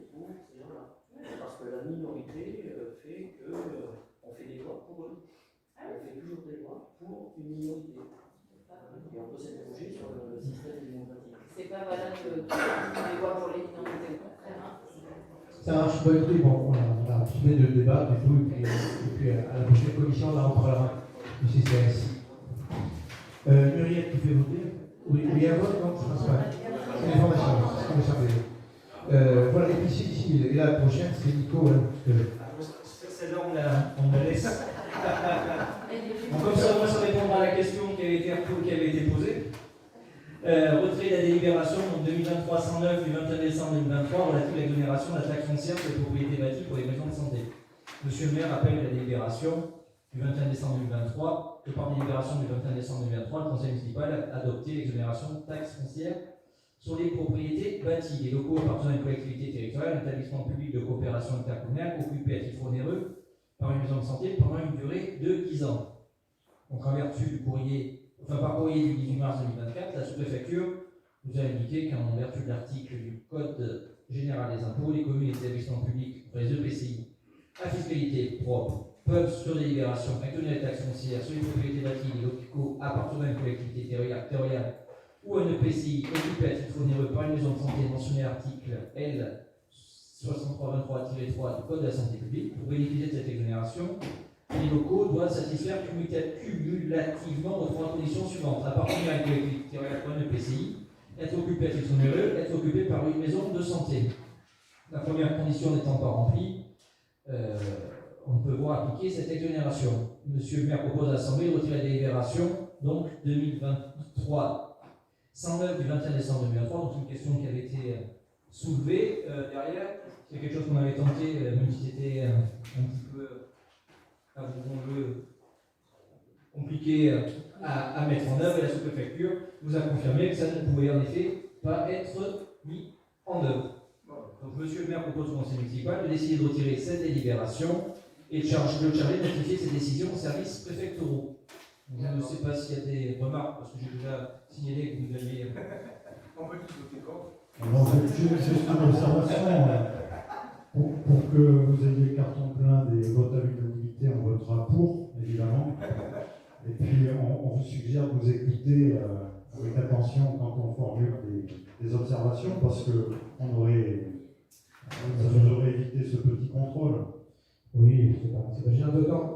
pour ces gens-là. Parce que la minorité fait qu'on fait des lois pour eux. On fait toujours des lois pour une minorité. Et on peut s'interroger sur le système démocratique. C'est pas valable de faire des lois pour les minorités, au contraire. Ça marche. Bon, écoutez, on a fini de débat et tout, et puis à la prochaine commission, là, on parlera du CCS. Muriel, tu fais voter? Oui, il y a un vote? Non, je ne pense pas. C'est une information, c'est ce qui me semblait. Voilà, et puis ici, et la prochaine, c'est Nico. Celle-là, on la laisse. Bon, comme ça, moi, ça répondra à la question qui avait été posée. Retrait de la délibération 2023-109 du 21 décembre 2023 relative à l'exonération de la taxe foncière sur les propriétés bâties pour les maisons de santé. Monsieur le maire appelle la délibération du 21 décembre 2023 que par délibération du 21 décembre 2023, le conseil municipal a adopté l'exonération de taxe foncière sur les propriétés bâties. Les locaux appartenant à une collectivité territoriale, un établissement public de coopération intercommunale occupé à titre onéreux par une maison de santé pendant une durée de 10 ans. Donc en vertu du par courrier du 18 mars 2024, la sous-préfecture nous a indiqué qu'en vertu de l'article du Code général des impôts, les communes et les établissements publics, les EPCI, à fiscalité propre, peuvent, sur délibération, exonérer les taxes foncières sur les propriétés bâties et locaux appartenant à une collectivité territoriale ou à un EPCI occupé à titre onéreux par une maison de santé mentionnée à l'article L. 6323-3 du Code de la santé publique. Pour bénéficier de cette exonération, les locaux doivent satisfaire cumulativement aux trois conditions suivantes: appartenir à une collectivité territoriale ou à un EPCI, être occupé à titre onéreux, être occupé par une maison de santé. La première condition n'étant pas remplie, on ne peut voir appliquer cette exonération. Monsieur le maire propose à l'Assemblée de retirer la délibération, donc 2023 109 du 21 décembre 2023, donc une question qui avait été soulevée derrière. C'est quelque chose qu'on avait tenté, même si c'était un petit peu compliqué à mettre en œuvre, et la sous-préfecture nous a confirmé que ça ne pouvait en effet pas être mis en œuvre. Donc monsieur le maire propose au conseil municipal de décider de retirer cette délibération et de charger de notifier ces décisions aux services préfectoraux. Je ne sais pas s'il y a des remarques, parce que j'ai déjà signalé que vous aviez... On peut tout voter contre. Alors, juste une observation. Pour que vous ayez carton plein des votes à l'unanimité, on votera pour, évidemment. Et puis, on vous suggère de vous écouter avec attention quand on formule des observations, parce que ça nous aurait évité ce petit contrôle. Oui, c'est pas gênant, d'autant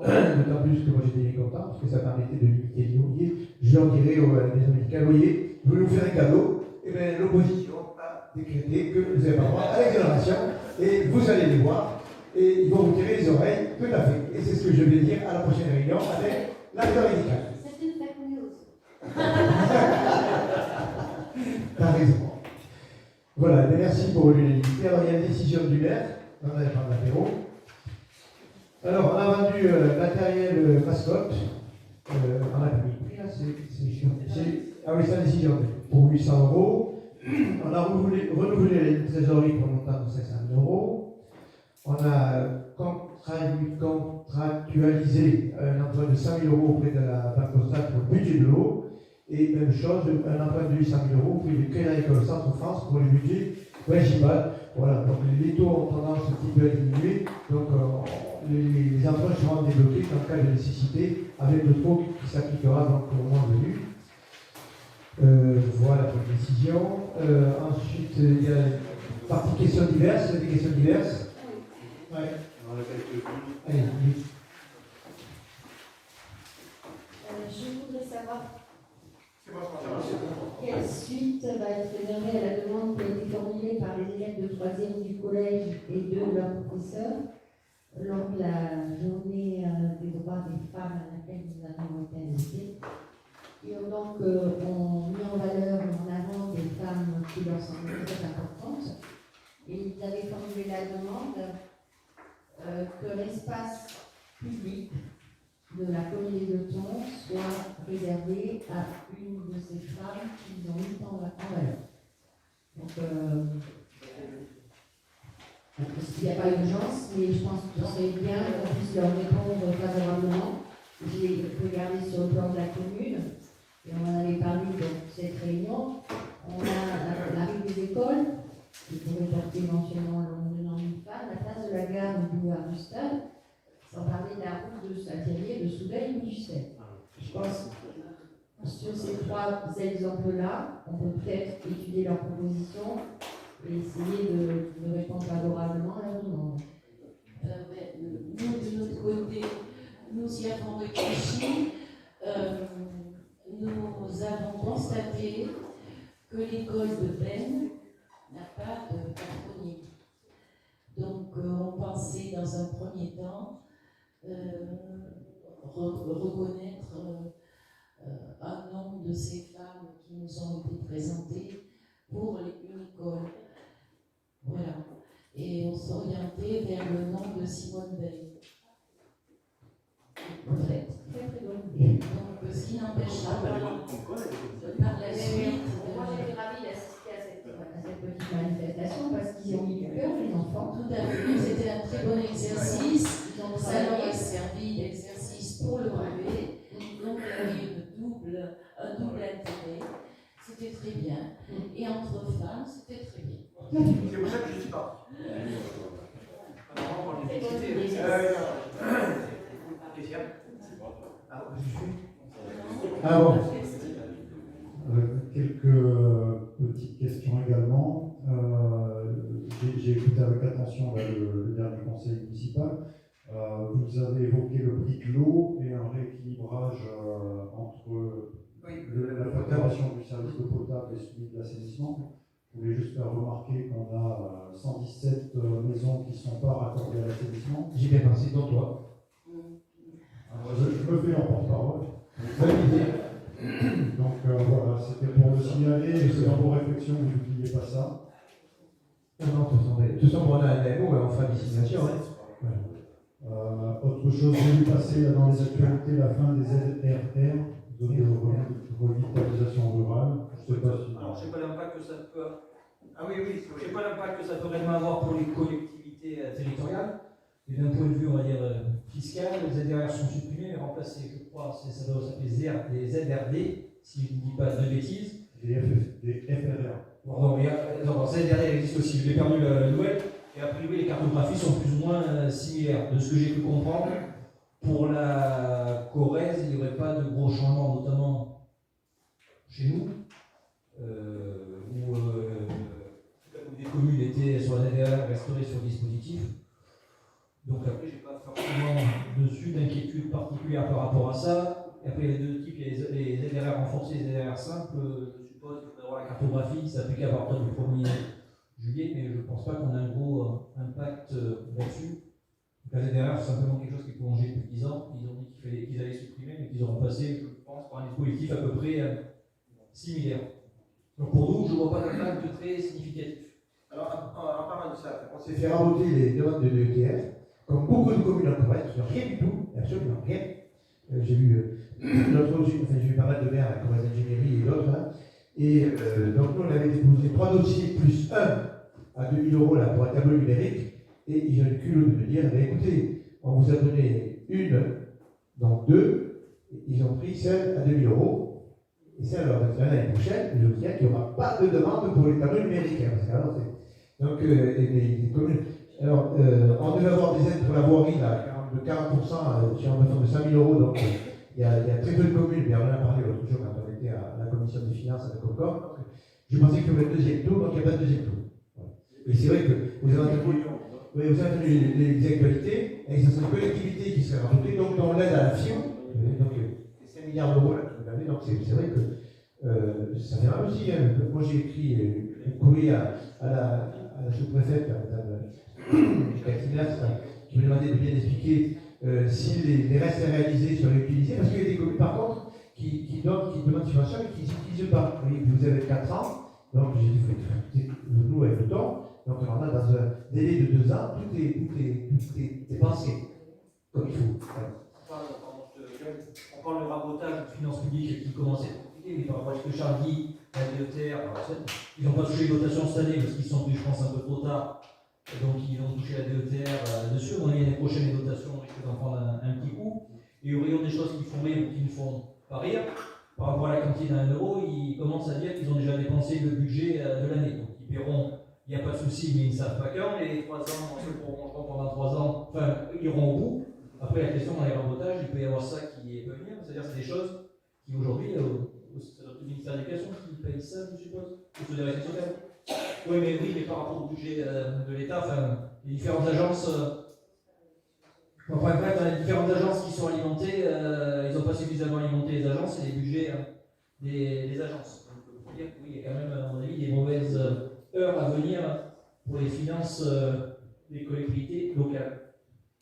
plus que moi j'étais content, parce que ça permettait de limiter les loyers. Je leur dirais à la maison médicale, voyez, je vais vous faire un cadeau, et bien l'opposition a décrété que vous n'avez pas droit à l'exonération, et vous allez les voir, et ils vont vous tirer les oreilles, tout à fait. Et c'est ce que je vais dire à la prochaine réunion avec l'acteur médical. C'est une fake news. T'as raison. Voilà, merci pour l'unanimité. Alors il y a une décision du maire, on avait parlé d'apéro. Alors, on a vendu matériel mascotte, on a pris là, ah oui, c'est la décision, pour 800 €. On a renouvelé les trésoreries pour un montant de 500 000 €. On a contractualisé un emprunt de 100 000 € auprès de la Banque Postale pour le budget de l'eau. Et même chose, un emprunt de 800 000 € auprès du Crédit Agricole Centre-France pour le budget municipal. Voilà, donc les taux ont tendance un petit peu à diminuer. Donc, les emprunts seront débloqués en cas de nécessité avec le taux qui s'appliquera donc au mois venu. Voilà pour les décisions. Ensuite, il y a une partie questions diverses. Il y a des questions diverses. Ouais. Allez, oui. Je voudrais savoir quelle suite va être donnée à la demande qui a été formulée par les élèves de 3e du collège et de leurs professeurs lors de la journée des droits des femmes à laquelle nous avons été invités. Ils ont donc mis en valeur, en avant des femmes qui leur semblaient très importantes. Et ils avaient formulé la demande que l'espace public de la commune de Thon soit réservé à une de ces femmes qu'ils ont mis en valeur. Donc, il n'y a pas d'urgence, mais je pense que ce serait bien qu'on puisse leur répondre favorablement. J'ai regardé sur le plan de la commune, et on en avait parlé de cette réunion. On a la rue des écoles, qui pourrait porter éventuellement le nom d'une femme, la place de la gare du boulevard du Stade, sans parler de la route de Saint-Thierry, de Soudeille ou du Sel. Je pense que sur ces trois exemples-là, on peut peut-être étudier leurs propositions et essayer de répondre favorablement à leur demande. Nous, de notre côté, nous y avons réfléchi. Nous avons constaté que l'école de Benne n'a pas de patronyme. Donc, on pensait dans un premier temps reconnaître un nombre de ces femmes qui nous ont été présentées pour une école. Voilà. Et on s'orientait vers le nom de Simone Veil. Peut-être. Donc, ce qui n'empêchera pas par la suite. Moi, j'étais ravie d'assister à cette petite manifestation parce qu'ils ont mis du cœur, les enfants. Tout à fait. C'était un très bon exercice. Ça leur a servi d'exercice pour le brevet. Donc, il y avait un double intérêt. C'était très bien. Et entre femmes, c'était très bien. C'est pour ça que je suis pas. Ah bon. Quelques petites questions également. J'ai écouté avec attention le dernier conseil municipal. Vous avez évoqué le prix de l'eau et un rééquilibrage entre la facturation du service d'eau potable et celui de l'assainissement. Je voulais juste faire remarquer qu'on a 117 maisons qui ne sont pas raccordées à l'assainissement. J'ai bien pensé dans toi. Je me fais en porte-parole. Donc voilà, c'était pour le signaler, c'est dans vos réflexions, vous n'oubliez pas ça. Non, de toute façon, on a un MO, on fera des signations. Autre chose, j'ai vu passer dans les actualités la fin des ZRR, zone de revitalisation rurale. Je ne sais pas si. Alors, je ne sais pas l'impact que ça peut. Ah oui, oui. Je ne sais pas l'impact que ça peut réellement avoir pour les collectivités territoriales. Et d'un point de vue, on va dire, fiscal, les ZRR sont supprimés et remplacés, je crois, ça doit s'appeler des ZRD, si je ne dis pas de bêtises. Des FRR. Pardon, ZRD existe aussi, je l'ai perdu la nouvelle. Et a priori, les cartographies sont plus ou moins similaires. De ce que j'ai pu comprendre, pour la Corrèze, il n'y aurait pas de gros changements, notamment chez nous, où des communes étaient sur la ZRR, resteraient sur le dispositif. Donc après, je n'ai pas forcément dessus d'inquiétude particulière par rapport à ça. Et après, il y a deux types, il y a les ZRR renforcés et les ZRR simples. Je suppose qu'il faudra avoir la cartographie qui s'applique à partir du 1er juillet, mais je ne pense pas qu'on ait un gros impact là-dessus. La ZRR, c'est simplement quelque chose qui est prolongé depuis 10 ans. Ils ont dit qu'ils allaient supprimer, mais qu'ils ont remplacé, je pense, par un dispositif à peu près similaire. Donc pour nous, je ne vois pas d'impact très significatif. Alors, en parlant de ça, on s'est fait raboter les demandes de l'ETF. Comme beaucoup de communes en Corrèze, rien du tout, absolument rien. J'ai vu j'ai vu pas mal de maires à la Corrèze Ingénierie et d'autres. Et donc nous, on avait déposé 3 dossiers plus 1 à 2 000 € là, pour un tableau numérique. Et ils ont eu le culot de me dire, écoutez, on vous a donné une, donc 2, ils ont pris celle à 2 000 €. Et celle l'année prochaine, je vous dis qu'il n'y aura pas de demande pour les tableaux numériques. Parce que, alors, donc, les communes. Alors, on devait avoir des aides pour la voirie là, de 40% sur un montant de 5 000 €. Donc, il y a très peu de communes, mais on en a parlé l'autre jour quand on était à la commission des finances avec Concorde. Je pensais qu'il y aurait le deuxième tour, donc il n'y a pas de deuxième tour. Voilà. Et c'est vrai que vous avez entendu. Oui, vous avez entendu les actualités, et ça serait une collectivité qui serait rajoutée, donc dans l'aide à la FIO, donc c'est 5 milliards d'euros là que vous avez, donc c'est vrai que ça fait mal aussi. Hein. Moi j'ai écrit un courrier à la sous-préfète, à Mme Catiners, qui me demandait de bien expliquer si les restes à réaliser seraient utilisés, parce qu'il y a des communes par contre qui demandent subvention et qui n'utilisent pas. Vous avez 4 ans, donc j'ai dit il faut nous avec le temps. Donc normalement, dans un délai de 2 ans, tout est pensé comme il faut. On parle de rabotage de finances publiques qui commence à être compliqué, mais par rapport à ce que Charles dit, la DETR, ils n'ont pas touché les dotations cette année parce qu'ils sont venus, je pense, un peu trop tard. Donc ils ont touché la DETR dessus. On a l'année prochaine les dotations, on risque d'en prendre un petit coup. Et il y a des choses qui font rire ou qui ne font pas rire. Par rapport à la cantine à 1 euro, ils commencent à dire qu'ils ont déjà dépensé le budget de l'année. Donc ils paieront. Il n'y a pas de souci, mais ils ne savent pas quand. Les 3 ans, ceux qui prolongeront pendant 3 ans, enfin, iront au bout. Après, la question dans les rabotages, il peut y avoir ça qui peut venir. C'est-à-dire que c'est des choses qui aujourd'hui, c'est notre ministère de l'Éducation qui paye ça, je suppose, ou c'est des réseaux sociaux. Oui, mais par rapport au budget de l'État, enfin, les différentes agences. Enfin, bref, les différentes agences qui sont alimentées, ils n'ont pas suffisamment alimenté les agences et les budgets des agences. Donc, il faut dire que oui, il y a quand même, à mon avis, des mauvaises heures à venir pour les finances des collectivités locales.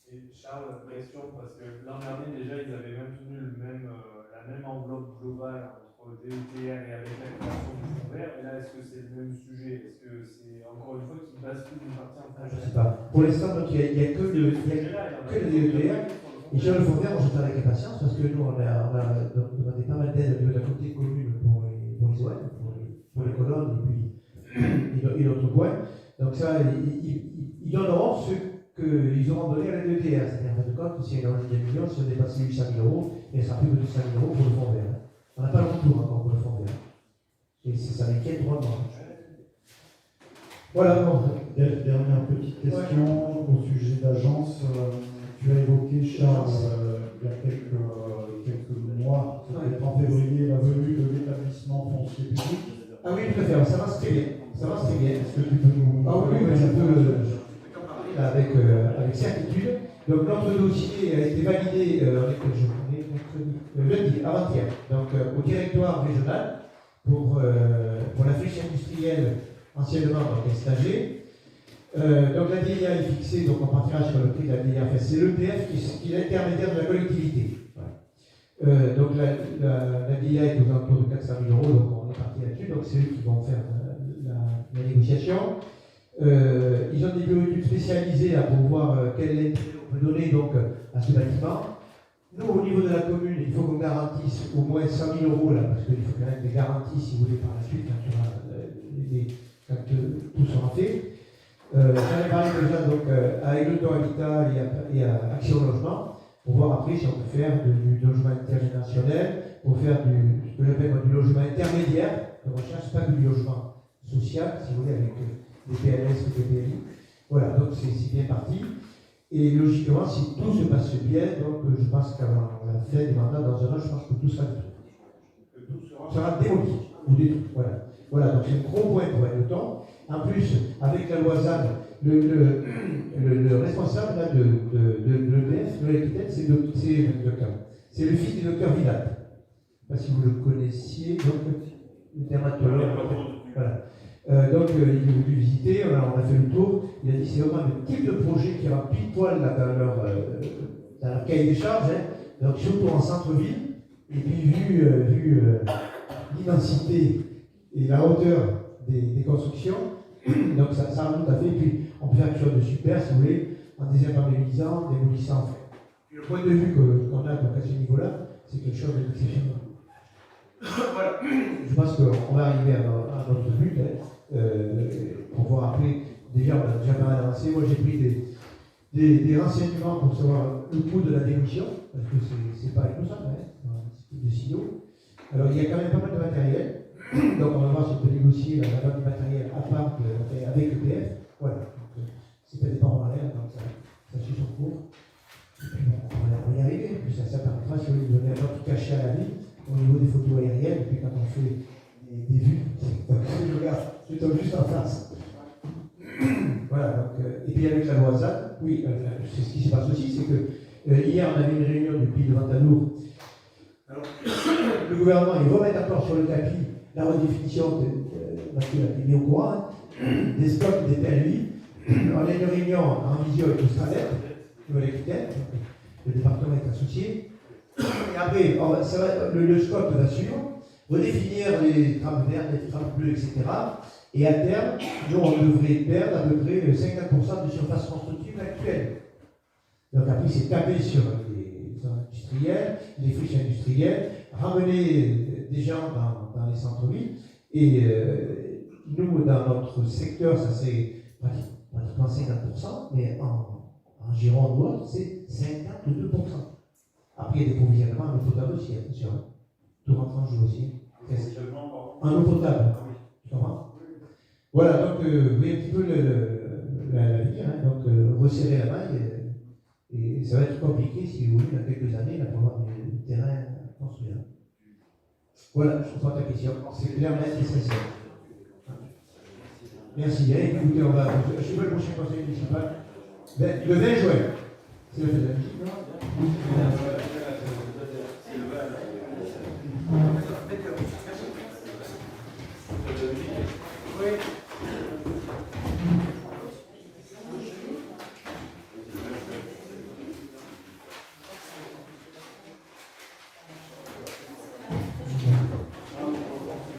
Et Charles, question, parce que l'an dernier déjà ils avaient même tenu la même enveloppe globale entre DETR et avec la création du fonds vert, et là est-ce que c'est le même sujet? Est-ce que c'est encore une fois qu'ils basculent d'une partie en fonds vert? Je ne sais pas. Pour l'instant, il n'y a que le DETR. Et sur le fonds vert, on j'attends avec impatience parce que nous on a demandé pas mal d'aide au niveau de la communauté commune pour les OM, pour les colonnes et d'autres points. Donc ça, ils donneront ce qu'ils auront donné à la DETR. C'est-à-dire, en fin de compte, si y a une enjeu de 2 millions, si on dépasse 800 000 euros, il sera plus que 200 000 euros pour le fonds vert. On n'a pas le retour encore pour le fonds vert. Et ça m'inquiète drôlement. Voilà, bon. Dernière petite question au sujet d'agence. Tu as évoqué, Charles, il y a quelques mois, peut-être en février, la venue de l'établissement foncier public. Ah oui, tout à fait. Ça va très bien. Ça va très bien. Est-ce que tu peux nous. Ah oui, mais je peux avec certitude. Donc notre dossier a été validé lundi, avant-hier, donc au directoire régional pour la friche industrielle anciennement STAG. Donc la DIA est fixée, donc on partira sur le prix de la DIA. Enfin, c'est l'EPF qui est l'intermédiaire de la collectivité. Voilà. Donc la DIA est aux alentours de 400 000 euros, donc on est parti là-dessus. Donc c'est eux qui vont faire la négociation. Ils ont des bureaux d'études spécialisés pour voir quel est on peut donner donc à ce bâtiment. Nous, au niveau de la commune, il faut qu'on garantisse au moins 100 000 euros, là, parce qu'il faut quand même des garanties, si vous voulez, par la suite, quand tout sera fait. J'en ai parlé déjà donc, à Egleton Habitat et à Action Logement, pour voir après si on peut faire du logement intergénérationnel, pour faire ce que j'appelle du logement intermédiaire, on ne recherche pas du logement social, si vous voulez, avec des PLS ou des PLI. Voilà, donc c'est bien parti. Et logiquement, si tout se passe bien, donc je pense qu'avant la fin des mandats, dans un an, je pense que tout sera détruit. Sera démoli ou détruit. Voilà, donc c'est un gros point pour Egleton. En plus, avec la loi ZAN, le responsable là, de l'EPF, de l'Aquitaine, c'est le fils du docteur Vidal. Je ne sais pas si vous le connaissiez, donc le dermatologue. Voilà. Donc il est venu visiter, on a fait le tour, il a dit c'est vraiment le type de projet qui va pile poil là, dans leur cahier des charges, hein. Donc surtout en centre-ville, et puis vu l'immensité et la hauteur des constructions, donc ça va tout à fait, et puis on peut faire quelque chose de super si vous voulez, en désimperméabilisant, démolissant. Le point de vue qu'on a donc à ce niveau-là, c'est quelque chose d'exceptionnel. Voilà. Je pense qu'on va arriver à notre but, hein, pour voir après. Déjà, on a déjà pas mal avancé. Moi, j'ai pris des renseignements pour savoir le coût de la démolition, parce que c'est pas tout ça, hein, c'est des signaux. Alors, il y a quand même pas mal de matériel. Donc, on va voir si on peut négocier la vente du matériel à part avec l'EPF. Voilà. C'est pas des paroles en l'air, donc ça suit son cours. Et puis, on va y arriver. Puis ça permettra, si vous voulez, de donner un autre cachet à la vie au niveau des photos aériennes, et puis quand on fait des vues, c'est juste en face. Voilà. Voilà, donc, et puis avec la loi ZAD, oui, c'est ce qui se passe aussi, c'est que hier on avait une réunion du Pays de Ventalour. Alors, le gouvernement il remet d'accord sur le tapis la redéfinition Mathieu l'a mis au courant, des stocks des PLUI. On a une réunion en visio avec le STRADEP, Nouvelle-Aquitaine, le département est associé. Et après, c'est vrai, le SCOT va suivre, redéfinir les trames vertes, les trames bleues, etc. Et à terme, nous, on devrait perdre à peu près 50% de surface constructive actuelle. Donc après, c'est taper sur les industriels, les friches industrielles, ramener des gens dans les centres-villes. Et nous, dans notre secteur, ça c'est pratiquement 50%, mais en Gironde ou autre, c'est 52%. Après, il y a des provisionnements en eau potable aussi, attention. Tout rentre en jeu aussi. En eau potable. Tu comprends? Voilà, donc, vous voyez un petit peu l'avenir, hein, donc resserrer la maille, et ça va être compliqué si vous voulez, dans quelques années, là, pour avoir du terrain à construire. Voilà, je comprends ta question. C'est clair, net et sincère. Merci. Allez, écoutez, on va. Je sais pas le prochain conseil municipal. Le 20 juin. C'est le fait de la musique, non?